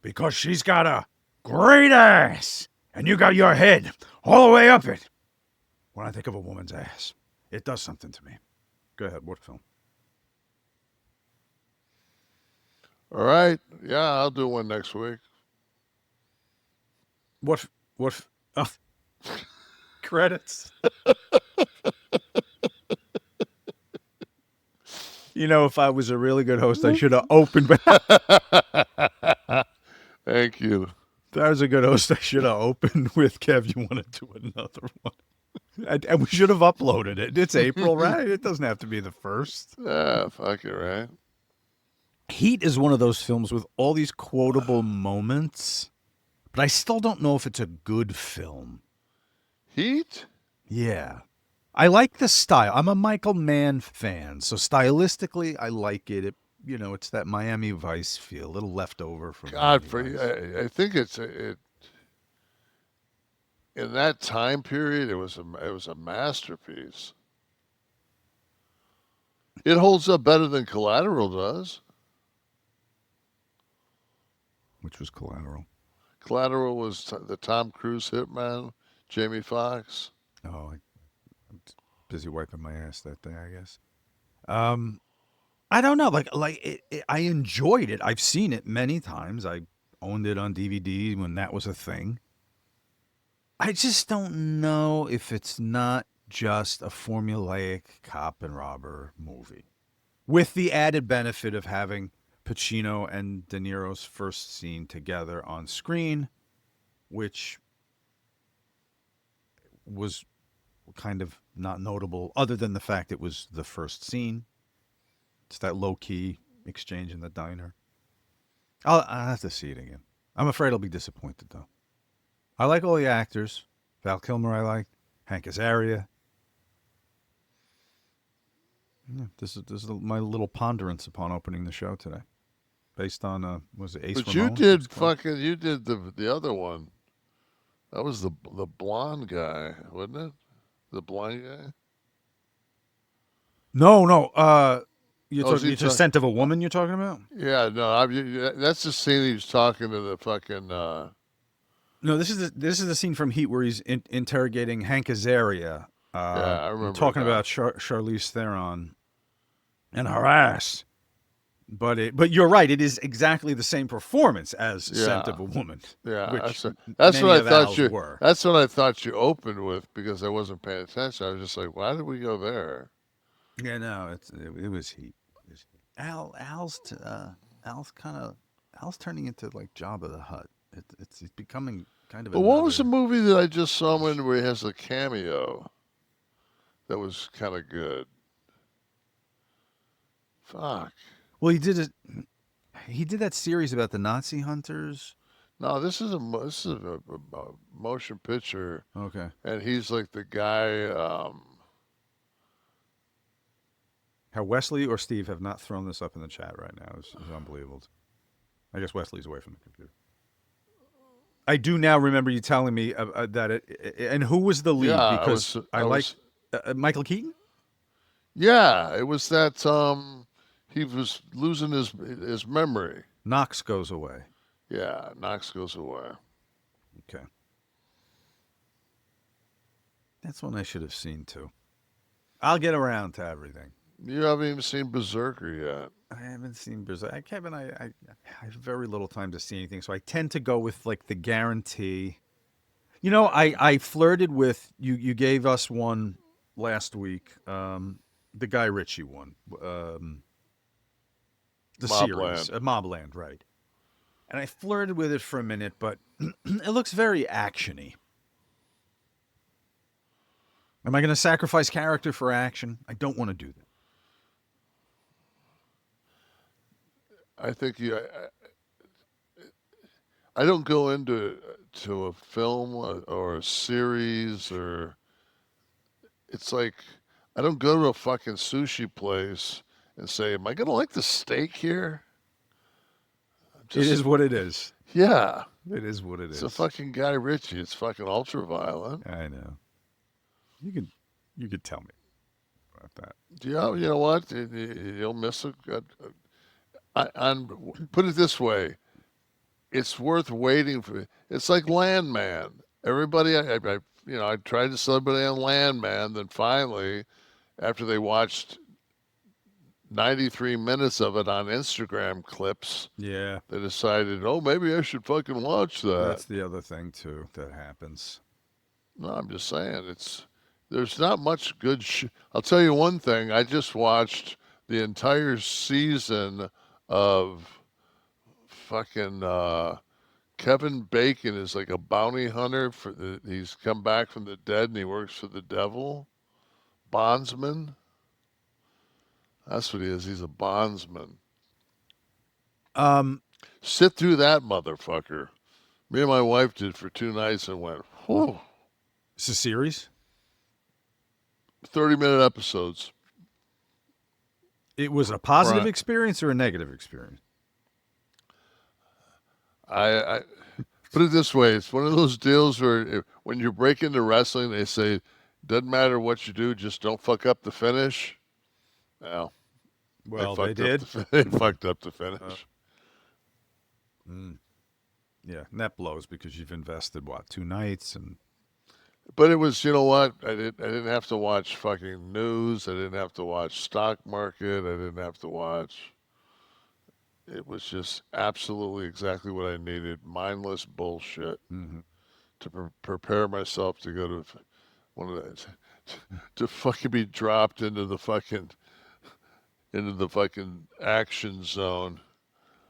because she's got a great ass, and you got your head all the way up it. When I think of a woman's ass, it does something to me. Go ahead, what film? All right. Yeah, I'll do one next week. What? Oh, credits. You know, if I was a really good host, I should have opened. Thank you. If I was a good host, I should have opened with Kev. You want to do another one? And we should have uploaded it. It's April, right? It doesn't have to be the first. Yeah, fuck it, right? Heat is one of those films with all these quotable moments, but I still don't know if it's a good film. Heat? Yeah. I like the style. I'm a Michael Mann fan, so stylistically, I like it. It's that Miami Vice feel, a little left over from God, Miami Vice. I think it in that time period. It was a masterpiece. It holds up better than Collateral does. Which was Collateral. Collateral was the Tom Cruise hitman, Jamie Foxx. Oh, I'm busy wiping my ass that day, I guess. Um, I don't know. I enjoyed it. I've seen it many times. I owned it on DVD when that was a thing. I just don't know if it's not just a formulaic cop and robber movie, with the added benefit of having Pacino and De Niro's first scene together on screen, which was kind of not notable, other than the fact it was the first scene. It's that low key exchange in the diner. I'll have to see it again. I'm afraid I'll be disappointed though. I like all the actors. Val Kilmer, I like. Hank Azaria. Yeah, this is my little ponderance upon opening the show today, based on was it Ace But you Ramon? did fucking you did the other one. That was the blonde guy, wasn't it? The blind guy. No, no. Oh, is he You're Scent of a Woman. You're talking about? Yeah, no, that's the scene he was talking to the fucking. No, this is the scene from Heat where he's interrogating Hank Azaria, Yeah, I remember it talking now. about Charlize Theron and her ass. But you're right. It is exactly the same performance as Scent Yeah, of a Woman, yeah. which That's many what I of thought Al's you. were. That's what I thought you opened with because I wasn't paying attention. I was just like, why did we go there? Yeah, no, it was Heat. It was Heat. Al's kind of Al's turning into like Jabba the Hutt. It's becoming kind of But what was the another. movie that I just saw him in where he has a cameo that was kind of good? Fuck. Well, he did it. He did that series about the Nazi hunters. No, this is a motion picture, Okay. and he's like the guy. How Wesley or Steve have not thrown this up in the chat right now is unbelievable. I guess Wesley's away from the computer. I do now remember you telling me that and who was the Yeah, lead I because was. I I like was. Michael Keaton. Yeah, it was that. He was losing his memory. Knox goes away. Yeah, Knox goes away. Okay, that's one I should have seen too. I'll get around to everything. You haven't even seen Berserker yet. I haven't seen Berserk. Kevin, I have very little time to see anything, so I tend to go with like the guarantee. I flirted with you. You gave us one last week, the Guy Ritchie one, the series, Mobland. Mobland, right? And I flirted with it for a minute, but it looks very actiony. Am I going to sacrifice character for action? I don't want to do that. I think you. I don't go into to a film or a series or it's like I don't go to a fucking sushi place and say, "Am I gonna like the steak here?" I'm It just is what it is. yeah, It is what it it's a is. fucking Guy Ritchie. It's fucking ultra violent. I know. You could you could tell me about that. Yeah, you know what? You'll miss a good. Put it this way: it's worth waiting for. It's like Landman. Everybody, I tried to sell everybody on Landman. Then finally, after they watched 93 minutes of it on Instagram clips, Yeah, they decided, oh, maybe I should fucking watch that. that's the other thing too that happens. No, I'm just saying, there's not much good. I'll tell you one thing. I just watched the entire season of fucking Kevin Bacon is like a bounty hunter he's come back from the dead and he works for the devil. Bondsman. That's what he is. He's a bondsman. Um, Sit through that motherfucker. Me and my wife did for 2 nights and went, whew. it's a series. 30-minute episodes. It was a positive Prime. experience or a negative experience. I put it this way: it's one of those deals where when you break into wrestling, they say, "Doesn't matter what you do, just don't fuck up the finish." Well, they Well, they fucked up did. the they fucked up the Uh, finish. mm, yeah, and that blows because you've invested what 2 nights and But it was, you know what? I didn't have to watch fucking news. I didn't have to watch stock market. I didn't have to watch. It was just absolutely exactly what I needed. Mindless bullshit mhm. to prepare myself to go to one of the to fucking be dropped into the fucking action zone.